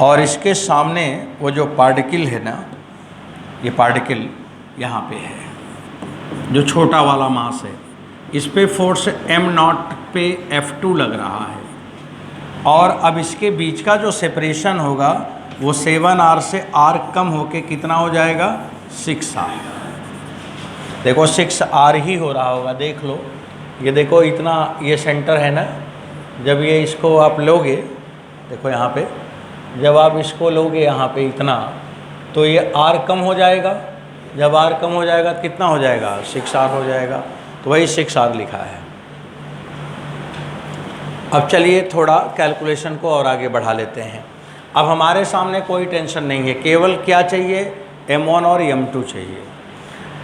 और इसके सामने वो जो पार्टिकल है ना, ये पार्टिकल यहाँ पे है, जो छोटा वाला मास है, इस पे फोर्स m0 पे F2 लग रहा है। और अब इसके बीच का जो सेपरेशन होगा वो 7r से r कम होके कितना हो जाएगा, 6r। देखो 6r ही हो रहा होगा, देख लो, ये देखो इतना, ये सेंटर है ना, जब ये इसको आप लोगे, देखो यहाँ पे, जब आप इसको लोगे यहाँ पे इतना, तो ये r कम हो जाएगा। जब r कम हो जाएगा तो कितना हो जाएगा, 6r हो जाएगा। तो वही 6r लिखा है। अब चलिए थोड़ा कैलकुलेशन को और आगे बढ़ा लेते हैं। अब हमारे सामने कोई टेंशन नहीं है, केवल क्या चाहिए, m1 और m2 चाहिए।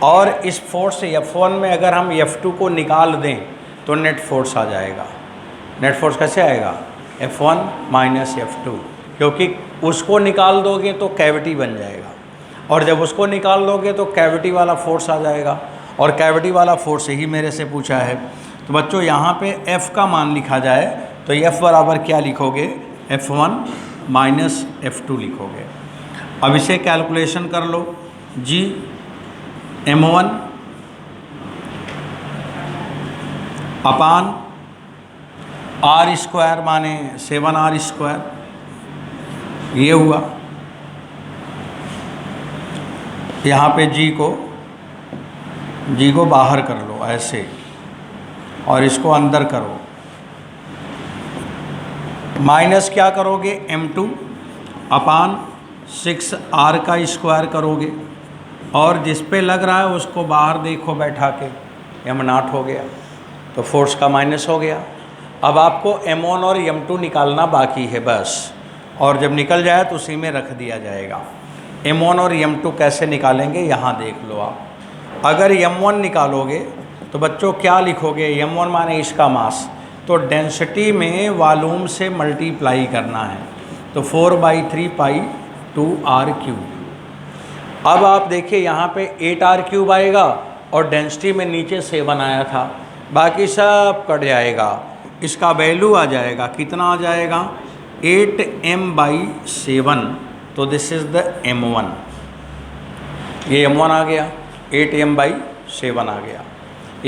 और इस फोर्स F1 में अगर हम F2 को निकाल दें तो नेट फोर्स आ जाएगा। नेट फोर्स कैसे आएगा, F1 माइनस F2, क्योंकि उसको निकाल दोगे तो कैविटी बन जाएगा, और जब उसको निकाल दोगे तो कैविटी वाला फोर्स आ जाएगा, और कैविटी वाला फोर्स ही मेरे से पूछा है। तो बच्चों यहाँ पे F का मान लिखा जाए तो F बराबर क्या लिखोगे, F1 माइनस F2 लिखोगे। अब इसे कैलकुलेशन कर लो, जी m1 अपान r स्क्वायर माने 7r स्क्वायर, ये हुआ। यहाँ पे g को बाहर कर लो ऐसे, और इसको अंदर करो, माइनस क्या करोगे, m2 अपान 6r का स्क्वायर करोगे, और जिस पे लग रहा है उसको बाहर देखो बैठा के, m0 हो गया, तो फोर्स का माइनस हो गया। अब आपको m1 और m2 निकालना बाकी है बस, और जब निकल जाए तो उसी में रख दिया जाएगा। m1 और m2 कैसे निकालेंगे, यहाँ देख लो आप। अगर m1 निकालोगे तो बच्चों क्या लिखोगे, m1 माने इसका मास, तो डेंसिटी में वॉल्यूम से मल्टीप्लाई करना है, तो 4/3 पाई 2r³। अब आप देखिए यहाँ पे 8r³ आएगा, और डेंसिटी में नीचे 7 आया था, बाकी सब कट जाएगा, इसका वैल्यू आ जाएगा, कितना आ जाएगा, 8m/7। तो दिस इज़ द m1, ये m1 आ गया, 8m/7 आ गया।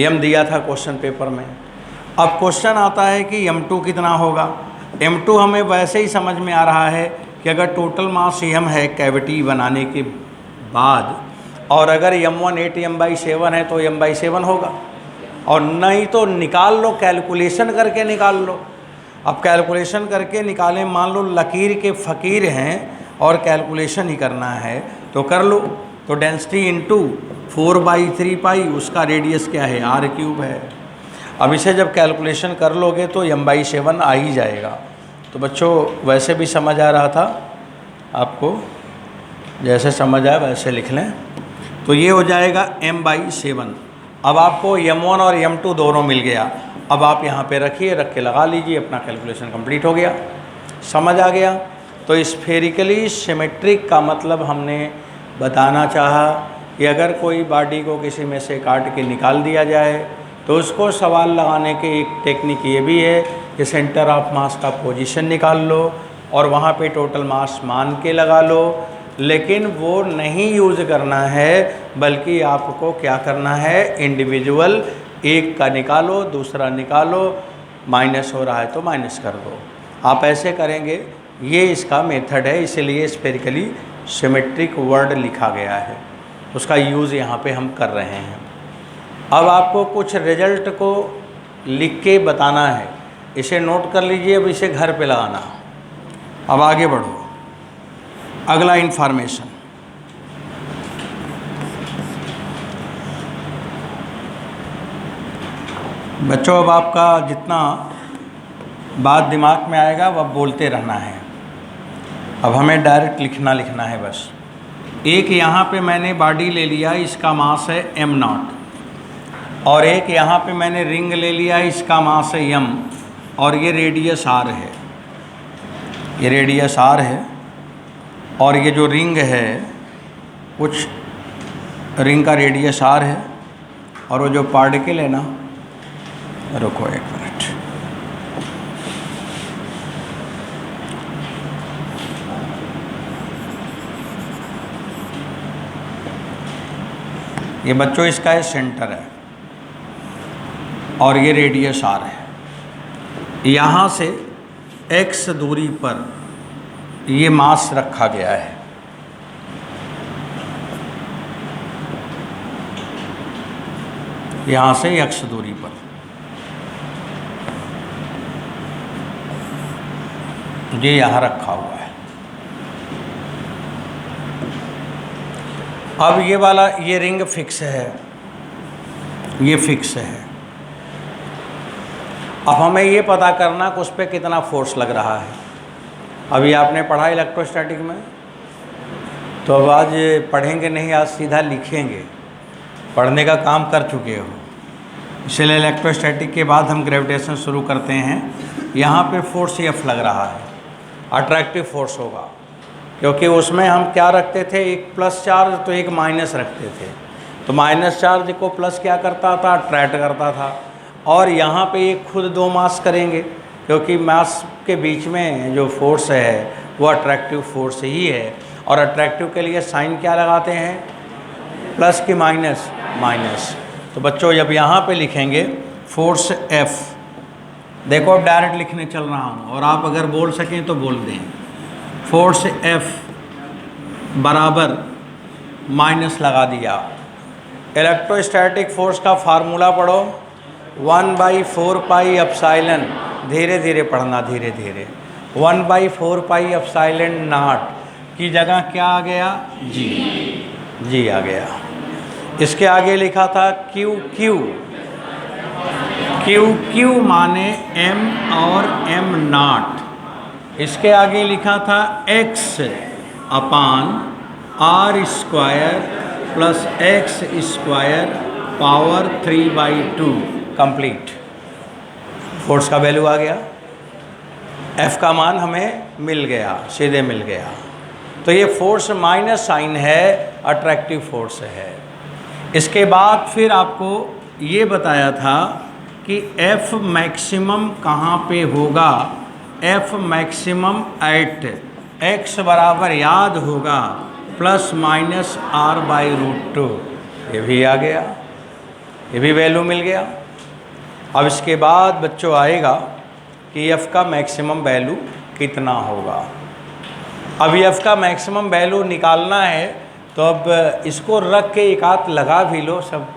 m दिया था क्वेश्चन पेपर में। अब क्वेश्चन आता है कि m2 कितना होगा। m2 हमें वैसे ही समझ में आ रहा है कि अगर टोटल मास m है कैविटी बनाने के बाद, और अगर m1 8m/7 है तो m/7 होगा, और नहीं तो निकाल लो, कैलकुलेशन करके निकाल लो। अब कैलकुलेशन करके निकालें, मान लो लकीर के फ़कीर हैं और कैलकुलेशन ही करना है तो कर लो। तो डेंसिटी इंटू 4/3 पाई, उसका रेडियस क्या है, r³ है। अब इसे जब कैलकुलेशन कर लोगे तो m/7 आ ही जाएगा। तो बच्चों वैसे भी समझ आ रहा था आपको, जैसे समझ आए वैसे लिख लें। तो ये हो जाएगा m/7। अब आपको m1 और m2 दोनों मिल गया। अब आप यहाँ पे रखिए, रख के लगा लीजिए, अपना कैलकुलेशन कंप्लीट हो गया। समझ आ गया। तो स्फेरिकली सिमेट्रिक का मतलब हमने बताना चाहा कि अगर कोई बॉडी को किसी में से काट के निकाल दिया जाए तो उसको सवाल लगाने की एक टेक्निक ये भी है कि सेंटर ऑफ मास का पोजीशन निकाल लो और वहाँ पे टोटल मास मान के लगा लो। लेकिन वो नहीं यूज़ करना है, बल्कि आपको क्या करना है, इंडिविजुअल एक का निकालो, दूसरा निकालो, माइनस हो रहा है तो माइनस कर दो। आप ऐसे करेंगे, ये इसका मेथड है, इसलिए स्फेरिकली सिमेट्रिक वर्ड लिखा गया है, उसका यूज़ यहाँ पे हम कर रहे हैं। अब आपको कुछ रिजल्ट को लिख के बताना है, इसे नोट कर लीजिए, अब इसे घर पे लगाना। अब आगे बढ़ो, अगला इंफॉर्मेशन। बच्चों अब आपका जितना बात दिमाग में आएगा वह बोलते रहना है। अब हमें डायरेक्ट लिखना है बस। एक यहाँ पे मैंने बॉडी ले लिया, इसका मास है m0, और एक यहाँ पे मैंने रिंग ले लिया, इसका मास है m, और ये रेडियस r है, ये रेडियस r है। और ये जो रिंग है, कुछ रिंग का रेडियस r है, और वो जो पार्टिकल है ना, रुको एक मिनट, ये बच्चों इसका ये सेंटर है और ये रेडियस r है। यहाँ से x दूरी पर ये मास रखा गया है। यहाँ से x दूरी पर ये यहाँ रखा हुआ है। अब ये वाला ये रिंग फिक्स है, ये फिक्स है। अब हमें ये पता करना कि उस पर कितना फोर्स लग रहा है। अभी आपने पढ़ा इलेक्ट्रोस्टैटिक में, तो अब आज पढ़ेंगे नहीं, आज सीधा लिखेंगे। पढ़ने का काम कर चुके हो, इसलिए इलेक्ट्रोस्टैटिक के बाद हम ग्रेविटेशन शुरू करते हैं। यहाँ पे फोर्स F लग रहा है, अट्रैक्टिव फोर्स होगा, क्योंकि उसमें हम क्या रखते थे, एक प्लस चार्ज तो एक माइनस रखते थे। तो माइनस चार्ज को प्लस क्या करता था, अट्रैक्ट करता था। और यहाँ पे ये खुद दो मास करेंगे, क्योंकि मास के बीच में जो फोर्स है वो अट्रैक्टिव फोर्स ही है। और अट्रैक्टिव के लिए साइन क्या लगाते हैं, प्लस की माइनस, माइनस। तो बच्चों जब यहाँ पे लिखेंगे फोर्स F, देखो अब डायरेक्ट लिखने चल रहा हूँ और आप अगर बोल सकें तो बोल दें। फोर्स F बराबर माइनस लगा दिया। इलेक्ट्रोस्टैटिक फोर्स का फार्मूला पढ़ो, 1/4 पाई एप्सिलॉन, धीरे धीरे पढ़ना, धीरे धीरे। 1/4 पाई एप्सिलॉन नॉट की जगह क्या आ गया, जी आ गया। इसके आगे लिखा था क्यू माने m और m नॉट। इसके आगे लिखा था x अपान r² plus x² power 3/2 complete. Force का वैल्यू आ गया, F का मान हमें मिल गया, सीधे मिल गया। तो ये फोर्स माइनस साइन है, अट्रैक्टिव फोर्स है। इसके बाद फिर आपको ये बताया था कि F मैक्सिमम कहाँ पे होगा। F मैक्सिमम एट x बराबर याद होगा प्लस माइनस r/√2। ये भी आ गया, ये भी वैल्यू मिल गया। अब इसके बाद बच्चों आएगा कि F का मैक्सिमम वैल्यू कितना होगा। अब F का मैक्सिमम वैल्यू निकालना है, तो अब इसको रख के एक आध लगा भी लो, सब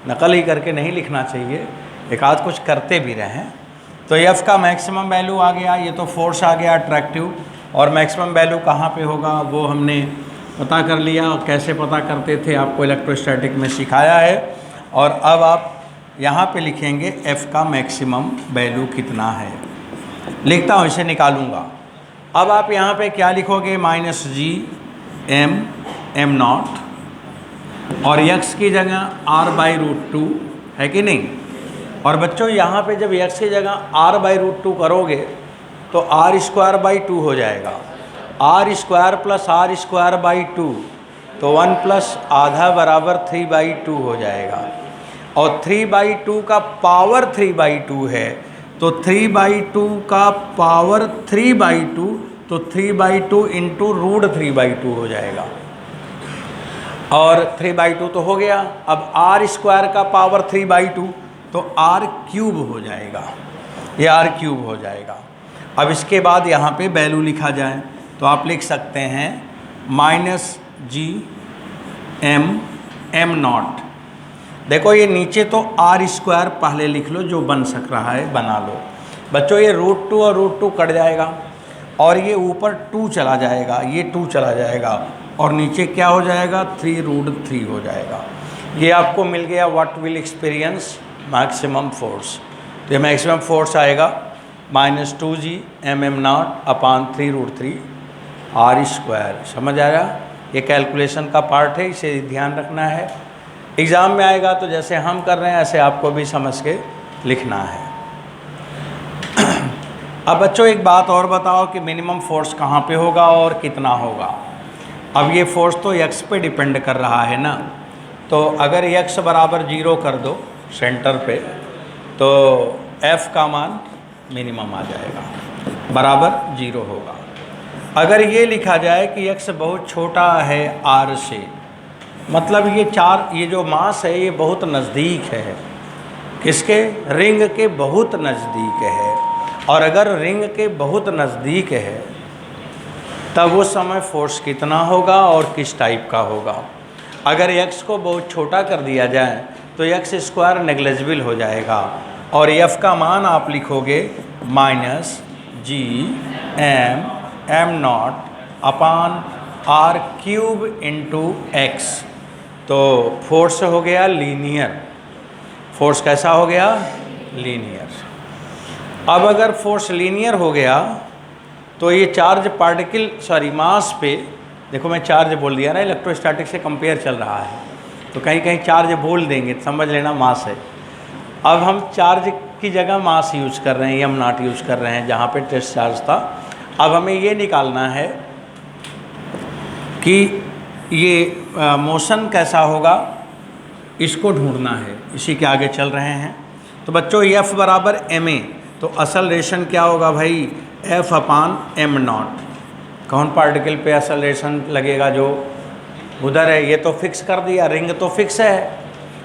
नकल ही करके नहीं लिखना चाहिए, एक आध कुछ करते भी रहें। तो F का मैक्सिमम वैल्यू आ गया, ये तो फोर्स आ गया अट्रैक्टिव, और मैक्सिमम वैल्यू कहाँ पे होगा वो हमने पता कर लिया। कैसे पता करते थे आपको इलेक्ट्रोस्टैटिक में सिखाया है। और अब आप यहाँ पे लिखेंगे F का मैक्सिमम वैल्यू कितना है। लिखता हूँ, इसे निकालूँगा। अब आप यहाँ पे क्या लिखोगे, -g m नॉट, और x की जगह r/√2 है कि नहीं। और बच्चों यहाँ पे जब x की जगह r/√2 करोगे तो r² 2 हो जाएगा। r² प्लस r²/2 तो 1 प्लस आधा बराबर 3/2 हो जाएगा। और 3/2 का पावर 3/2 है, तो 3/2 का पावर 3/2, तो 3/2 इंटू √3/2 हो जाएगा। और 3/2 तो हो गया। अब r² का पावर 3/2 तो r³ हो जाएगा, ये r³ हो जाएगा। अब इसके बाद यहाँ पे वैल्यू लिखा जाए तो आप लिख सकते हैं -g m नॉट। देखो ये नीचे तो r² पहले लिख लो, जो बन सक रहा है बना लो। बच्चों ये √2 और √2 कट जाएगा, और ये ऊपर 2 चला जाएगा, ये 2 चला जाएगा, और नीचे क्या हो जाएगा, 3√3 हो जाएगा। ये आपको मिल गया what will experience maximum force. तो ये मैक्सिमम फोर्स आएगा -2g m not upon 3√3 r²। समझ आया, ये कैलकुलेशन का पार्ट है, इसे ध्यान रखना है। एग्ज़ाम में आएगा तो जैसे हम कर रहे हैं ऐसे आपको भी समझ के लिखना है। अब बच्चों एक बात और बताओ कि मिनिमम फोर्स कहाँ पे होगा और कितना होगा। अब ये फोर्स तो x पे डिपेंड कर रहा है ना, तो अगर x बराबर 0 कर दो सेंटर पे, तो F का मान मिनिमम आ जाएगा, बराबर 0 होगा। अगर ये लिखा जाए कि x बहुत छोटा है r से, मतलब ये जो मास है ये बहुत नज़दीक है, किसके? रिंग के बहुत नज़दीक है। और अगर रिंग के बहुत नज़दीक है तब उस समय फोर्स कितना होगा और किस टाइप का होगा। अगर x को बहुत छोटा कर दिया जाए तो एक्स स्क्वायर नेग्लिजिबल हो जाएगा और f का मान आप लिखोगे minus G M naught upon R cube into X. तो फोर्स हो गया लीनियर। फोर्स कैसा हो गया? लीनियर। अब अगर फोर्स लीनियर हो गया तो ये चार्ज पार्टिकल मास पे, देखो मैं चार्ज बोल दिया ना, इलेक्ट्रोस्टैटिक से कंपेयर चल रहा है तो कहीं कहीं चार्ज बोल देंगे, समझ लेना मास है। अब हम चार्ज की जगह मास यूज कर रहे हैं, एम नॉट यूज कर रहे हैं जहाँ पे टेस्ट चार्ज था। अब हमें ये निकालना है कि ये मोशन कैसा होगा, इसको ढूंढना है, इसी के आगे चल रहे हैं। तो बच्चों F बराबर ma, तो असलरेशन क्या होगा भाई? F upon am not. कौन पार्टिकल पे असलरेशन लगेगा? जो उधर है। ये तो फिक्स कर दिया, रिंग तो फिक्स है,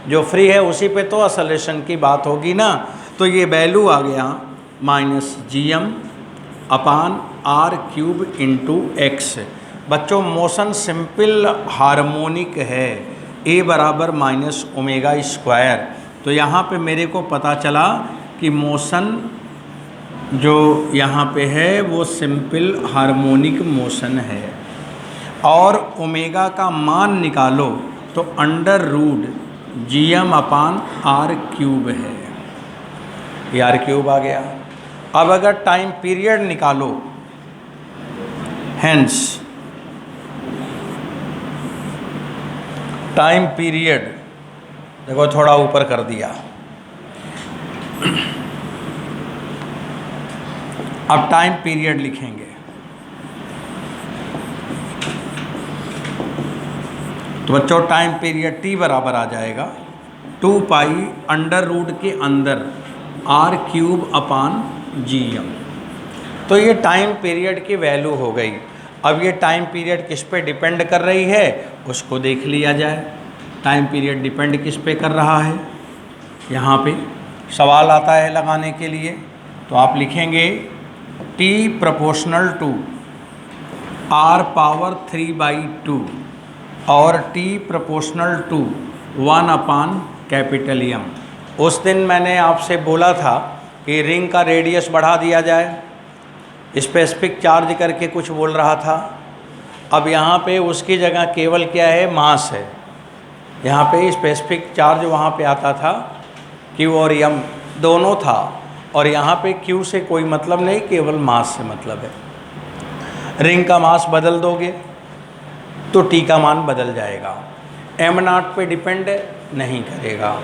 जो फ्री है उसी पे तो असलेशन की बात होगी ना। तो ये वैल्यू आ गया minus G M upon R cube into X. बच्चों मोशन सिंपल हार्मोनिक है, ए बराबर माइनस ओमेगा स्क्वायर। तो यहाँ पे मेरे को पता चला कि मोशन जो यहाँ पे है वो सिंपल हार्मोनिक मोशन है। और ओमेगा का मान निकालो तो under root G M upon R cube है, ये आर क्यूब आ गया। अब अगर टाइम पीरियड निकालो, हेंस टाइम पीरियड, देखो थोड़ा ऊपर कर दिया। अब टाइम पीरियड लिखेंगे तो बच्चों टाइम पीरियड टी बराबर आ जाएगा 2 पाई अंडर रूट के अंदर R cube upon G M. तो ये टाइम पीरियड की वैल्यू हो गई। अब ये टाइम पीरियड किस पे डिपेंड कर रही है उसको देख लिया जाए। टाइम पीरियड डिपेंड किस पे कर रहा है, यहाँ पे सवाल आता है लगाने के लिए। तो आप लिखेंगे t proportional to r power 3/2 और t proportional to 1 upon capital M. उस दिन मैंने आपसे बोला था कि रिंग का रेडियस बढ़ा दिया जाए, स्पेसिफिक चार्ज करके कुछ बोल रहा था। अब यहाँ पे उसकी जगह केवल क्या है? मास है। यहाँ पे स्पेसिफिक चार्ज वहाँ पे आता था, Q और M दोनों था, और यहाँ पे Q से कोई मतलब नहीं, केवल मास से मतलब है। रिंग का मास बदल दोगे तो T का मान बदल जाएगा, एम नॉट पे डिपेंड नहीं करेगा।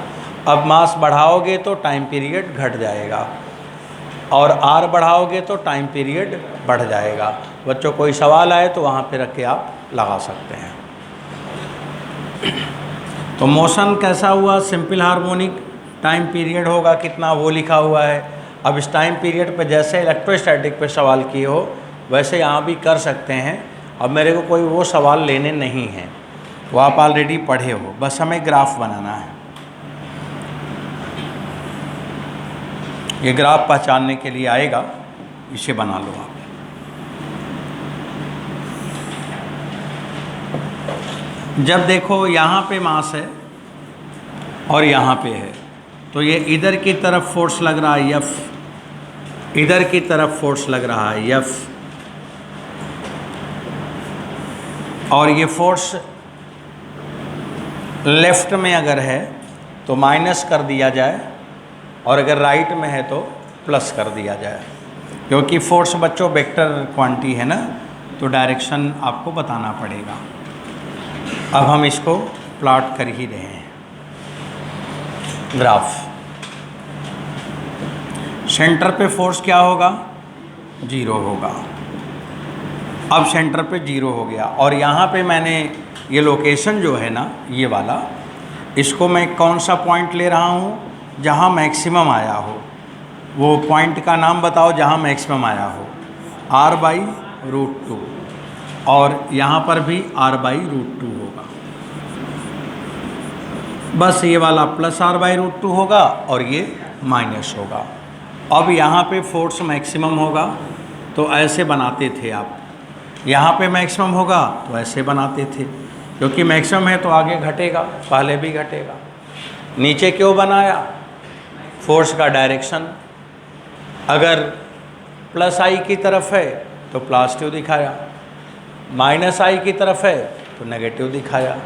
अब मास बढ़ाओगे तो टाइम पीरियड घट जाएगा और R बढ़ाओगे तो टाइम पीरियड बढ़ जाएगा। बच्चों कोई सवाल आए तो वहाँ पे रख के आप लगा सकते हैं। तो मोशन कैसा हुआ? Simple harmonic. टाइम पीरियड होगा कितना वो लिखा हुआ है। अब इस टाइम पीरियड पे जैसे इलेक्ट्रोस्टैटिक पे सवाल किए हो वैसे यहाँ भी कर सकते हैं। अब मेरे को कोई वो सवाल लेने नहीं हैं, वो आप ऑलरेडी पढ़े हो, बस हमें ग्राफ बनाना है। ये ग्राफ पहचानने के लिए आएगा, इसे बना लो आप। जब देखो यहाँ पे मास है और यहाँ पे है तो ये इधर की तरफ फोर्स लग रहा है F, इधर की तरफ फोर्स लग रहा है F, और ये फोर्स लेफ्ट में अगर है तो माइनस कर दिया जाए और अगर राइट में है तो प्लस कर दिया जाए, क्योंकि फोर्स बच्चों वेक्टर क्वांटिटी है ना, तो डायरेक्शन आपको बताना पड़ेगा। अब हम इसको प्लॉट कर ही रहे हैं। ग्राफ सेंटर पे फोर्स क्या होगा? 0 होगा। अब सेंटर पे 0 हो गया और यहाँ पे मैंने ये लोकेशन जो है ना, ये वाला, इसको मैं कौन सा पॉइंट ले रहा हूँ? जहाँ मैक्सिमम आया हो। वो पॉइंट का नाम बताओ जहाँ मैक्सिमम आया हो। r/√2 और यहाँ पर भी r/√2 होगा। बस ये वाला प्लस r/√2 होगा और ये माइनस होगा। अब यहाँ पे फोर्स मैक्सिमम होगा तो ऐसे बनाते थे आप, यहाँ पे मैक्सिमम होगा तो ऐसे बनाते थे, क्योंकि मैक्सिमम है तो आगे घटेगा, पहले भी घटेगा। नीचे क्यों बनाया? फोर्स का डायरेक्शन अगर प्लस आई की तरफ है तो पॉजिटिव दिखाया, माइनस आई की तरफ है तो नेगेटिव दिखाया।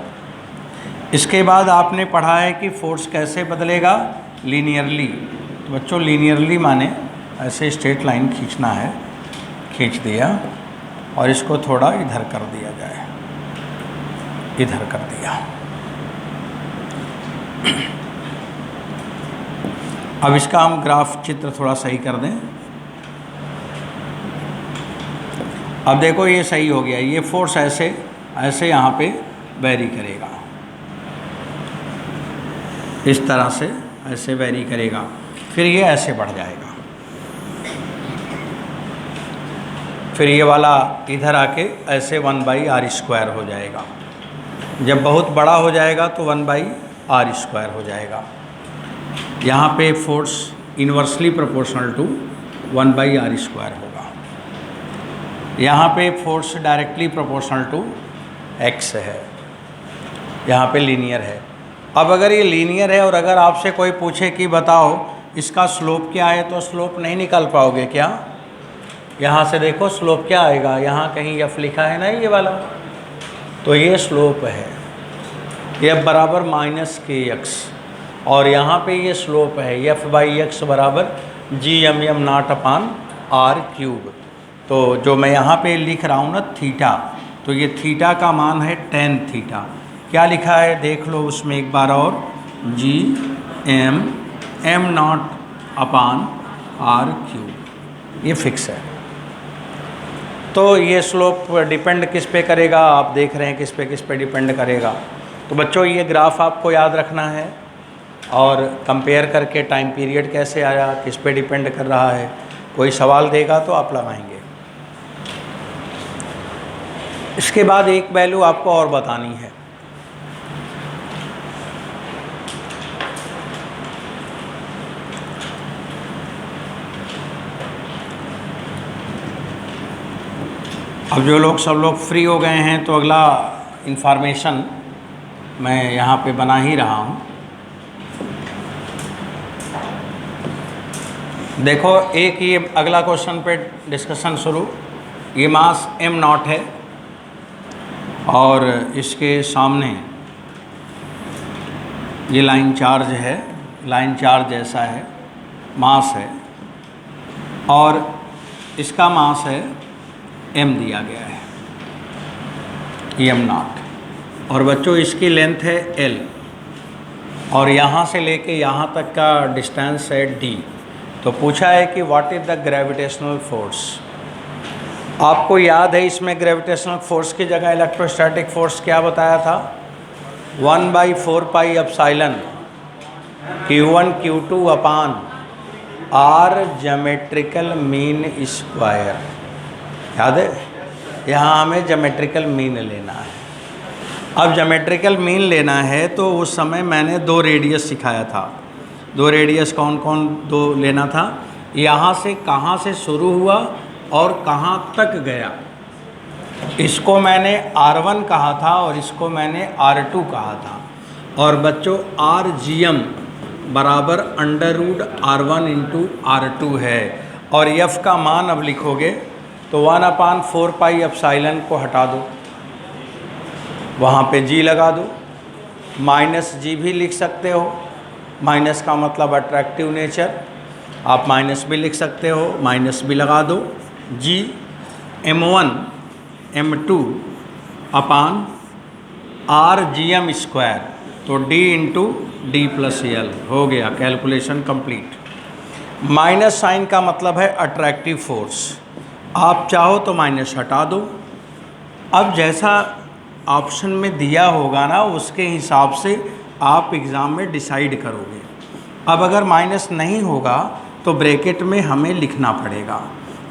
इसके बाद आपने पढ़ा है कि फोर्स कैसे बदलेगा, लीनियरली। तो बच्चों लीनियरली माने ऐसे स्ट्रेट लाइन खींचना है, खींच दिया और इसको थोड़ा इधर कर दिया जाए, इधर कर दिया। अब इसका हम ग्राफ चित्र थोड़ा सही कर दें। अब देखो ये सही हो गया, ये फोर्स ऐसे ऐसे यहाँ पे वेरी करेगा, इस तरह से ऐसे वेरी करेगा, फिर ये ऐसे बढ़ जाएगा, फिर ये वाला इधर आके ऐसे 1/r² हो जाएगा। जब बहुत बड़ा हो जाएगा तो 1/r² हो जाएगा। यहाँ पे force inversely proportional to 1/r² होगा। यहाँ पे force directly proportional to x है, यहाँ पे लीनियर है। अब अगर ये लीनियर है और अगर आपसे कोई पूछे कि बताओ इसका स्लोप क्या है, तो स्लोप नहीं निकाल पाओगे क्या? यहाँ से देखो स्लोप क्या आएगा, यहाँ कहीं f लिखा है ना ये वाला, तो ये स्लोप है, f बराबर -kx, और यहाँ पे ये स्लोप है f/x बराबर g/m0/r³। तो जो मैं यहाँ पे लिख रहा हूँ ना थीटा, तो ये थीटा का मान है tan थीटा। क्या लिखा है देख लो उसमें एक बार और, g/m0/r³, ये फिक्स है। तो ये स्लोप डिपेंड किस पे करेगा, आप देख रहे हैं किस पे डिपेंड करेगा। तो बच्चों ये ग्राफ आपको याद रखना है और कंपेयर करके टाइम पीरियड कैसे आया, किस पे डिपेंड कर रहा है। कोई सवाल देगा तो आप लगाएंगे। इसके बाद एक वैल्यू आपको और बतानी है, अब जो लोग सब लोग फ्री हो गए हैं तो अगला इंफॉर्मेशन मैं यहाँ पे बना ही रहा हूँ। देखो एक ये अगला क्वेश्चन पे डिस्कशन शुरू। ये मास m0 है और इसके सामने ये लाइन चार्ज है, लाइन चार्ज जैसा है, मास है और इसका मास है m दिया गया है, m0। और बच्चों इसकी लेंथ है l और यहाँ से लेके यहाँ तक का डिस्टेंस है d। तो पूछा है कि what is the gravitational force. आपको याद है इसमें ग्रेविटेशनल फोर्स की जगह इलेक्ट्रोस्टैटिक फोर्स क्या बताया था, 1/4πε Q1 Q2 अपान r ज्योमेट्रिकल मीन स्क्वायर। याद है, यहाँ हमें ज्योमेट्रिकल मीन लेना है। अब ज्योमेट्रिकल मीन लेना है तो उस समय मैंने 2 रेडियस सिखाया था। 2 रेडियस कौन कौन 2 लेना था, यहाँ से कहाँ से शुरू हुआ और कहाँ तक गया, इसको मैंने r1 कहा था और इसको मैंने r2 कहा था। और बच्चों rgm बराबर √r1 × r2 है और f का मान अब लिखोगे तो 1/4πε को हटा दो, वहाँ पे g लगा दो, -g भी लिख सकते हो, माइनस का मतलब अट्रैक्टिव नेचर, आप माइनस भी लिख सकते हो, माइनस भी लगा दो, g m1 m2 अपान r/gm², तो d × d + l हो गया, कैलकुलेशन कंप्लीट। माइनस साइन का मतलब है अट्रैक्टिव फोर्स, आप चाहो तो माइनस हटा दो। अब जैसा ऑप्शन में दिया होगा ना उसके हिसाब से आप एग्ज़ाम में डिसाइड करोगे। अब अगर माइनस नहीं होगा तो ब्रैकेट में हमें लिखना पड़ेगा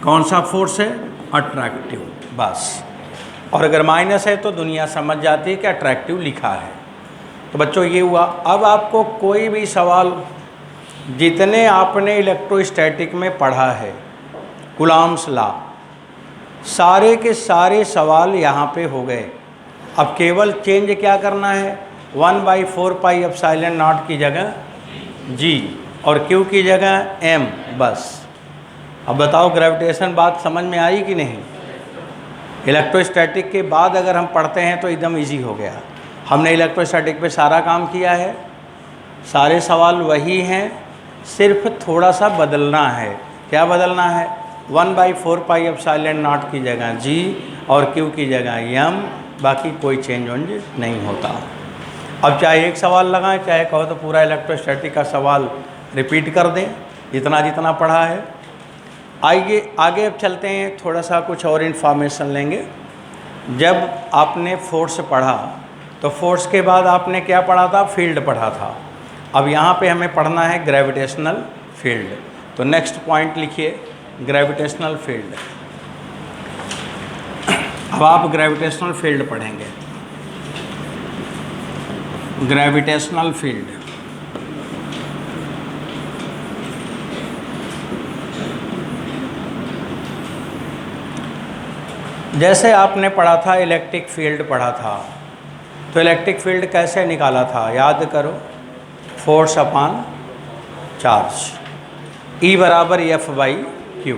कौन सा फोर्स है, अट्रैक्टिव, बस। और अगर माइनस है तो दुनिया समझ जाती है कि अट्रैक्टिव लिखा है। तो बच्चों ये हुआ। अब आपको कोई भी सवाल जितने आपने इलेक्ट्रोस्टैटिक में पढ़ा है, कूलॉम्स लॉ, सारे के सारे सवाल यहाँ पे हो गए। अब केवल चेंज क्या करना है, 1/4 पाई एप्सिलॉन नॉट की जगह जी और क्यू की जगह एम, बस। अब बताओ ग्रेविटेशन बात समझ में आई कि नहीं। इलेक्ट्रोस्टैटिक के बाद अगर हम पढ़ते हैं तो एकदम इजी हो गया। हमने इलेक्ट्रोस्टैटिक पे सारा काम किया है, सारे सवाल वही हैं, सिर्फ थोड़ा सा बदलना है। क्या बदलना है, 1/4 पाई एप्सिलॉन नॉट की जगह जी और क्यू की जगह एम, बाकी कोई चेंज वेंज नहीं होता। अब चाहे एक सवाल लगाएं, चाहे कहो तो पूरा इलेक्ट्रोस्टैटिक का सवाल रिपीट कर दें, जितना जितना पढ़ा है। आइए आगे अब चलते हैं, थोड़ा सा कुछ और इन्फॉर्मेशन लेंगे। जब आपने फोर्स पढ़ा तो फोर्स के बाद आपने क्या पढ़ा था, फील्ड पढ़ा था। अब यहाँ पे हमें पढ़ना है ग्रेविटेशनल फील्ड। तो नेक्स्ट पॉइंट लिखिए, ग्रेविटेशनल फील्ड। अब आप ग्रेविटेशनल फील्ड पढ़ेंगे। ग्रेविटेशनल फील्ड, जैसे आपने पढ़ा था इलेक्ट्रिक फील्ड पढ़ा था, तो इलेक्ट्रिक फील्ड कैसे निकाला था, याद करो, फोर्स अपॉन चार्ज, E बराबर F/Q।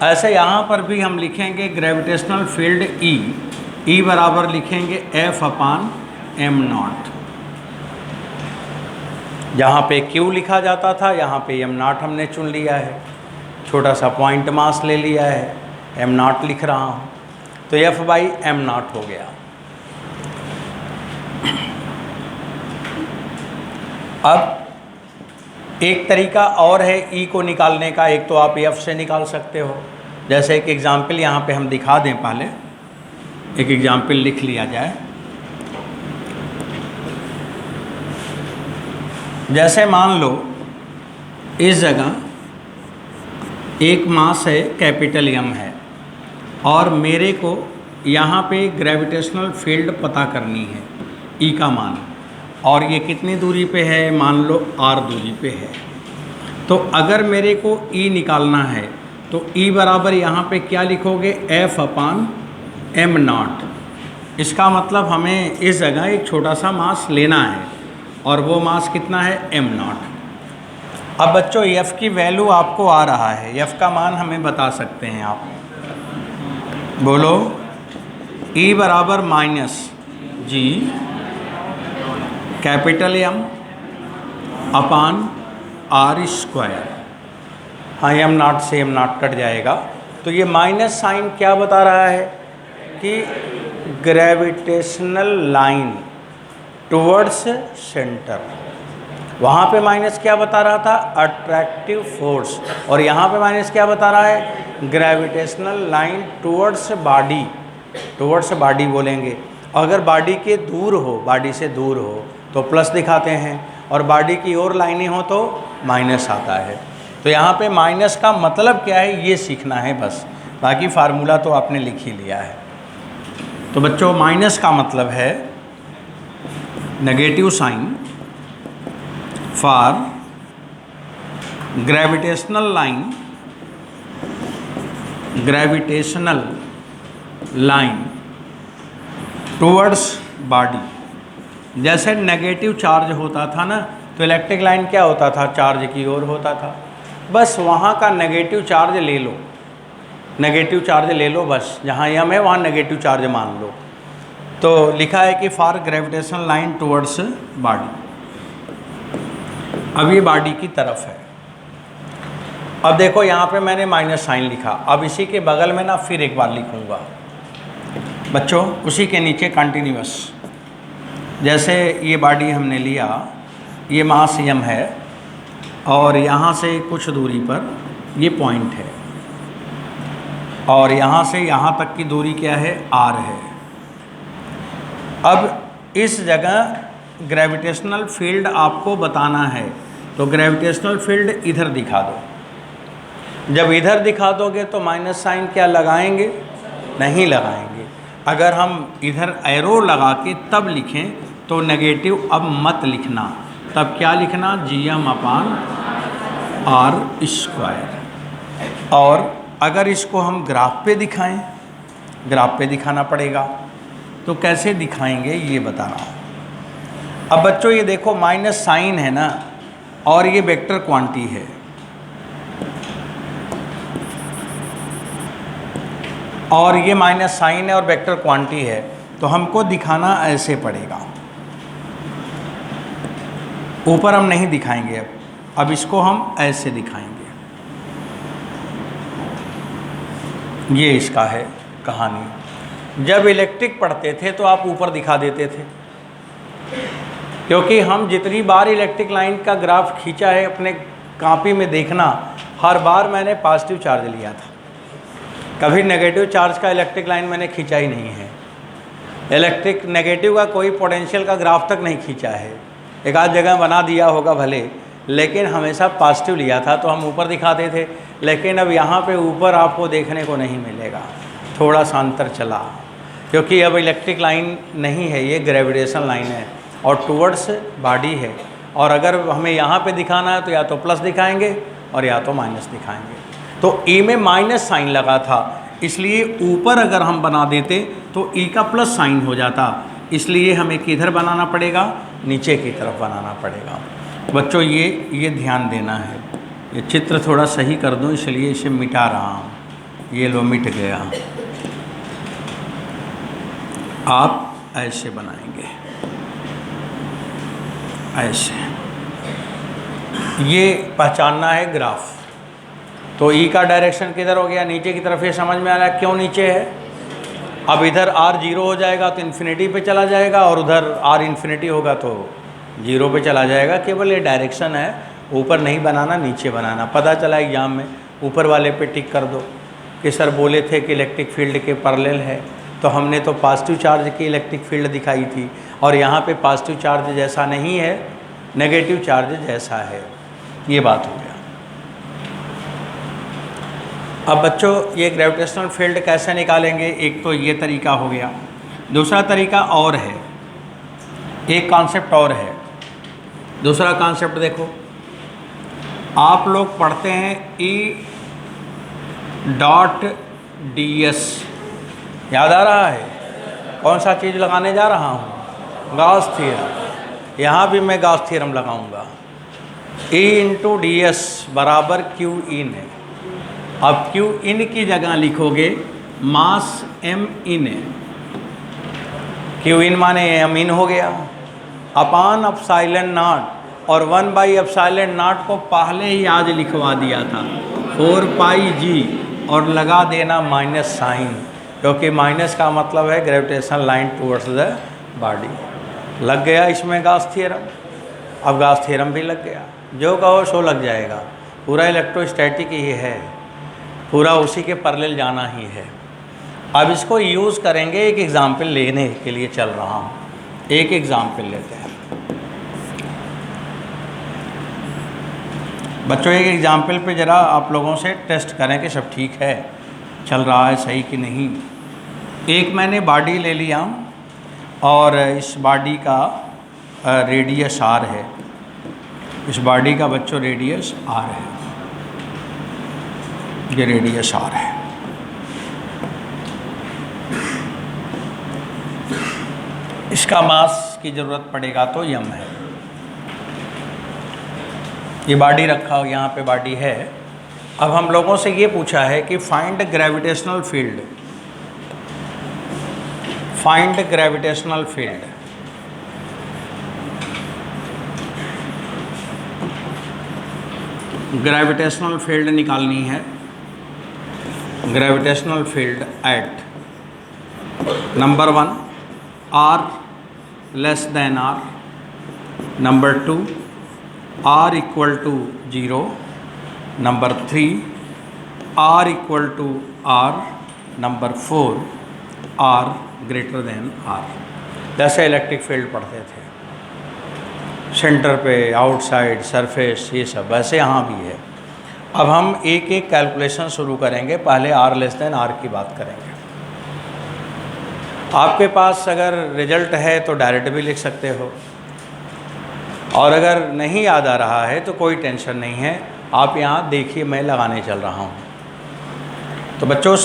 ऐसे यहाँ पर भी हम लिखेंगे ग्रेविटेशनल फील्ड E बराबर लिखेंगे F/m0। जहाँ पे Q लिखा जाता था यहाँ पे m0 हमने चुन लिया है, छोटा सा पॉइंट मास ले लिया है, m0 लिख रहा हूँ, तो F/m0 हो गया। अब एक तरीका और है E को निकालने का, एक तो आप F से निकाल सकते हो। जैसे एक एग्जाम्पल यहाँ पे हम दिखा दें, पहले एक एग्जाम्पल लिख लिया जाए। जैसे मान लो इस जगह एक मास है, कैपिटल M है, और मेरे को यहाँ पे ग्रेविटेशनल फील्ड पता करनी है, E का मान, और ये कितनी दूरी पे है, मान लो R दूरी पे है। तो अगर मेरे को E निकालना है तो E बराबर यहाँ पे क्या लिखोगे, F/m0। इसका मतलब हमें इस जगह एक छोटा सा मास लेना है, और वो मास कितना है, m0। अब बच्चों F की वैल्यू आपको आ रहा है, F का मान हमें बता सकते हैं आप, बोलो। E बराबर -G capital M upon R²। हाँ, m0 से m0 कट जाएगा, तो ये माइनस साइन क्या बता रहा है कि ग्रेविटेशनल लाइन टुवर्ड्स सेंटर। वहाँ पे माइनस क्या बता रहा था, अट्रैक्टिव फोर्स, और यहाँ पे माइनस क्या बता रहा है, gravitational line towards body. Towards body बोलेंगे, अगर बॉडी के दूर हो, बॉडी से दूर हो तो प्लस दिखाते हैं, और बॉडी की ओर लाइनें हो तो माइनस आता है। तो यहाँ पे माइनस का मतलब क्या है ये सीखना है बस, बाकी फार्मूला तो आपने लिख ही लिया है। तो बच्चों माइनस का मतलब है negative sign for gravitational line towards body. जैसे नेगेटिव चार्ज होता था ना, तो इलेक्ट्रिक लाइन क्या होता था, चार्ज की ओर होता था। बस वहाँ का नेगेटिव चार्ज ले लो, नेगेटिव चार्ज ले लो, बस जहाँ M है वहाँ नेगेटिव चार्ज मान लो। तो लिखा है कि for gravitational line towards body. अब ये बॉडी की तरफ है। अब देखो यहाँ पे मैंने माइनस साइन लिखा, अब इसी के बगल में ना फिर एक बार लिखूँगा बच्चों, उसी के नीचे कंटिन्यूअस। जैसे ये बॉडी हमने लिया, ये मास M है, और यहाँ से कुछ दूरी पर ये पॉइंट है, और यहाँ से यहाँ तक की दूरी क्या है, R है। अब इस जगह ग्रेविटेशनल फील्ड आपको बताना है, तो ग्रेविटेशनल फील्ड इधर दिखा दो। जब इधर दिखा दोगे तो माइनस साइन क्या लगाएंगे, नहीं लगाएंगे। अगर हम इधर एरो लगा के तब लिखें तो नेगेटिव अब मत लिखना, तब क्या लिखना, Gm/r²। और अगर इसको हम ग्राफ पे दिखाएं, ग्राफ पे दिखाना पड़ेगा, तो कैसे दिखाएंगे ये बता रहा हूँ। अब बच्चों ये देखो माइनस साइन है ना, और ये वेक्टर क्वांटिटी है, और ये माइनस साइन है और वेक्टर क्वांटिटी है, तो हमको दिखाना ऐसे पड़ेगा। ऊपर हम नहीं दिखाएंगे, अब इसको हम ऐसे दिखाएंगे। ये इसका है कहानी। जब इलेक्ट्रिक पढ़ते थे तो आप ऊपर दिखा देते थे, क्योंकि हम जितनी बार इलेक्ट्रिक लाइन का ग्राफ खींचा है अपने कॉपी में देखना, हर बार मैंने पॉजिटिव चार्ज लिया था, कभी नेगेटिव चार्ज का इलेक्ट्रिक लाइन मैंने खींचा ही नहीं है। इलेक्ट्रिक नेगेटिव का कोई पोटेंशियल का ग्राफ तक नहीं खींचा है, एक आध जगह बना दिया होगा भले, लेकिन हमेशा पॉजिटिव लिया था, तो हम ऊपर दिखाते थे। लेकिन अब यहाँ पे ऊपर आपको देखने को नहीं मिलेगा, थोड़ा सा अंतर चला, क्योंकि अब इलेक्ट्रिक लाइन नहीं है, ये ग्रेविटेशन लाइन है और टुवर्ड्स बॉडी है। और अगर हमें यहाँ पे दिखाना है तो या तो प्लस दिखाएंगे और या तो माइनस दिखाएंगे। तो ई में माइनस साइन लगा था, इसलिए ऊपर अगर हम बना देते तो ई का प्लस साइन हो जाता, इसलिए हमें किधर बनाना पड़ेगा, नीचे की तरफ बनाना पड़ेगा। बच्चों ये ध्यान देना है। ये चित्र थोड़ा सही कर दूं, इसलिए इसे मिटा रहा हूँ। ये लो मिट गया। आप ऐसे बनाएंगे, ऐसे। ये पहचानना है ग्राफ। तो ई का डायरेक्शन किधर हो गया, नीचे की तरफ। ये समझ में आ रहा है क्यों नीचे है। अब इधर r 0 हो जाएगा तो इन्फिनिटी पे चला जाएगा, और उधर r इन्फिनिटी होगा तो 0 पे चला जाएगा। केवल ये डायरेक्शन है, ऊपर नहीं बनाना, नीचे बनाना। पता चला एग्जाम में, ऊपर वाले पे टिक कर दो कि सर बोले थे कि इलेक्ट्रिक फील्ड के पैरेलल है, तो हमने तो पॉजिटिव चार्ज की इलेक्ट्रिक फील्ड दिखाई थी, और यहाँ पे पॉजिटिव चार्ज जैसा नहीं है, नेगेटिव चार्ज जैसा है। ये बात हो गया। अब बच्चों ये ग्रेविटेशनल फील्ड कैसे निकालेंगे, एक तो ये तरीका हो गया। दूसरा तरीका और है, एक कॉन्सेप्ट और है। दूसरा कॉन्सेप्ट देखो, आप लोग पढ़ते हैं E.ds, याद आ रहा है? कौन सा चीज़ लगाने जा रहा हूँ, गॉस थ्योरम। यहाँ भी मैं गॉस थ्योरम लगाऊंगा। E/ds बराबर Q in है। अब Q in की जगह लिखोगे मास M in है। Q in माने M in हो गया, अपान एप्सिलॉन नॉट, और 1/एप्सिलॉन नॉट को पहले ही आज लिखवा दिया था 4πg, और लगा देना माइनस साइन, क्योंकि माइनस का मतलब है gravitational line towards the body. लग गया इसमें गॉस थ्योरम। अब गॉस थ्योरम भी लग गया, जो कहो सो लग जाएगा। पूरा इलेक्ट्रोस्टैटिक ही है, पूरा उसी के पैरेलल जाना ही है। अब इसको यूज़ करेंगे, एक एग्जाम्पल लेने के लिए चल रहा हूँ। एक एग्जाम्पल लेते हैं बच्चों। एक एग्जाम्पल पे ज़रा आप लोगों से टेस्ट करें कि सब ठीक है, चल रहा है सही कि नहीं। एक मैंने बॉडी ले लिया, और इस बॉडी का रेडियस r है। इस बॉडी का बच्चों रेडियस r है, ये रेडियस r है। इसका मास की ज़रूरत पड़ेगा तो m है। ये बॉडी रखा हो, यहाँ पे बॉडी है। अब हम लोगों से ये पूछा है कि find gravitational field, find gravitational field. Gravitational field निकालनी है। Gravitational field at number 1 r less than r, number 2 r equal to 0, number 3 r equal to r, number 4 r greater than r। जैसे इलेक्ट्रिक फील्ड पढ़ते थे centre पे, outside, surface, ये सब वैसे यहाँ भी है। अब हम एक एक कैलकुलेशन शुरू करेंगे। पहले r लेस देन r की बात करेंगे। आपके पास अगर रिजल्ट है तो डायरेक्ट भी लिख सकते हो, और अगर नहीं याद आ रहा है तो कोई टेंशन नहीं है, आप यहाँ देखिए मैं लगाने चल रहा हूँ। तो बच्चों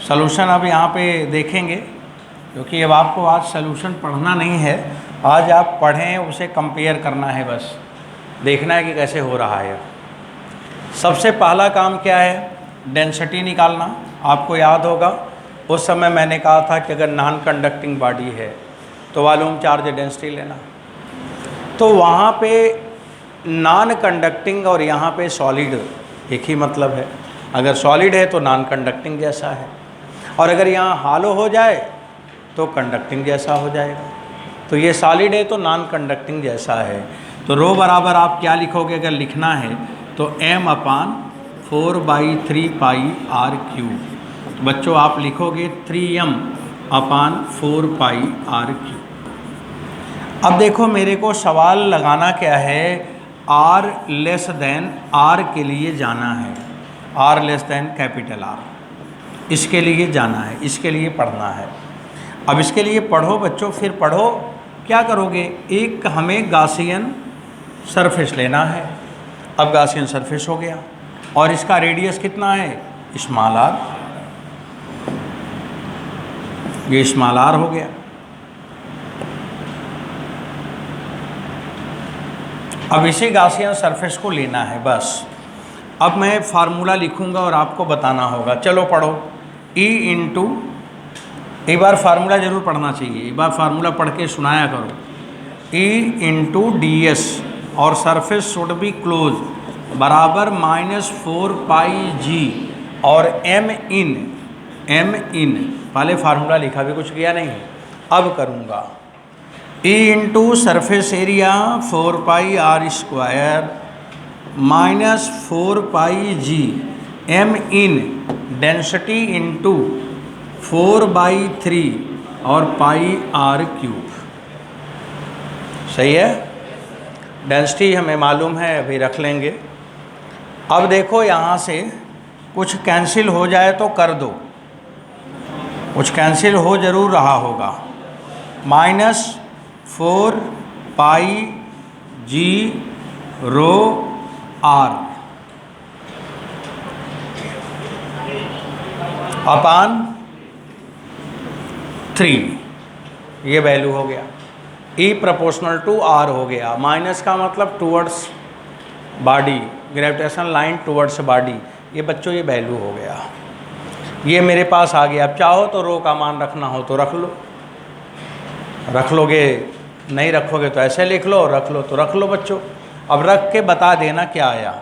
सलूशन अब यहाँ पे देखेंगे, क्योंकि अब आपको आज सलूशन पढ़ना नहीं है, आज आप पढ़ें उसे कंपेयर करना है, बस देखना है कि कैसे हो रहा है। सबसे पहला काम क्या है, डेंसिटी निकालना। आपको याद होगा उस समय मैंने कहा था कि अगर नॉन कंडक्टिंग बॉडी है तो वॉल्यूम चार्ज डेंसिटी लेना। तो वहाँ पे नॉन कंडक्टिंग और यहाँ पे सॉलिड एक ही मतलब है। अगर सॉलिड है तो नॉन कंडक्टिंग जैसा है, और अगर यहाँ हालो हो जाए तो कंडक्टिंग जैसा हो जाएगा। तो ये सॉलिड है तो नॉन कंडक्टिंग जैसा है। तो रो बराबर आप क्या लिखोगे, अगर लिखना है तो m/4/3 पाई r क्यूब। तो बच्चों आप लिखोगे 3m/4 पाई r क्यूब। अब देखो मेरे को सवाल लगाना क्या है, r लेस देन r के लिए जाना है, r less then capital R, इसके लिए जाना है, इसके लिए पढ़ना है। अब इसके लिए पढ़ो बच्चों, फिर पढ़ो क्या करोगे, एक हमें गॉसियन सरफेस लेना है। अब गॉसियन सरफेस हो गया और इसका रेडियस कितना है, स्मॉल r, ये स्मॉल r हो गया। अब इसी गॉसियन सरफेस को लेना है बस। अब मैं फार्मूला लिखूंगा और आपको बताना होगा। चलो पढ़ो, E इंटू, एक बार फार्मूला ज़रूर पढ़ना चाहिए, एक बार फार्मूला पढ़ के सुनाया करो। E इंटू ds और सरफेस शुड बी क्लोज बराबर -4 पाई g और m इन पहले फार्मूला लिखा भी कुछ किया नहीं, अब करूँगा। E इंटू सरफेस एरिया 4 पाई r स्क्वायर -4 पाई g, m इन डेंसिटी इंटू 4/3 और पाई r क्यूब। सही है, डेंसिटी हमें मालूम है, अभी रख लेंगे। अब देखो यहाँ से कुछ कैंसिल हो जाए तो कर दो, कुछ कैंसिल हो ज़रूर रहा होगा। -4 पाई g रो r अपान 3, ये वैल्यू हो गया। E प्रोपोर्शनल टू R हो गया। माइनस का मतलब towards body, gravitation line towards body, ये बच्चों ये वैल्यू हो गया, ये मेरे पास आ गया। अब चाहो तो रो का मान रखना हो तो रख लो, रख लोगे, नहीं रखोगे तो ऐसे लिख लो, रख लो तो रख लो बच्चों। अब रख के बता देना क्या आया।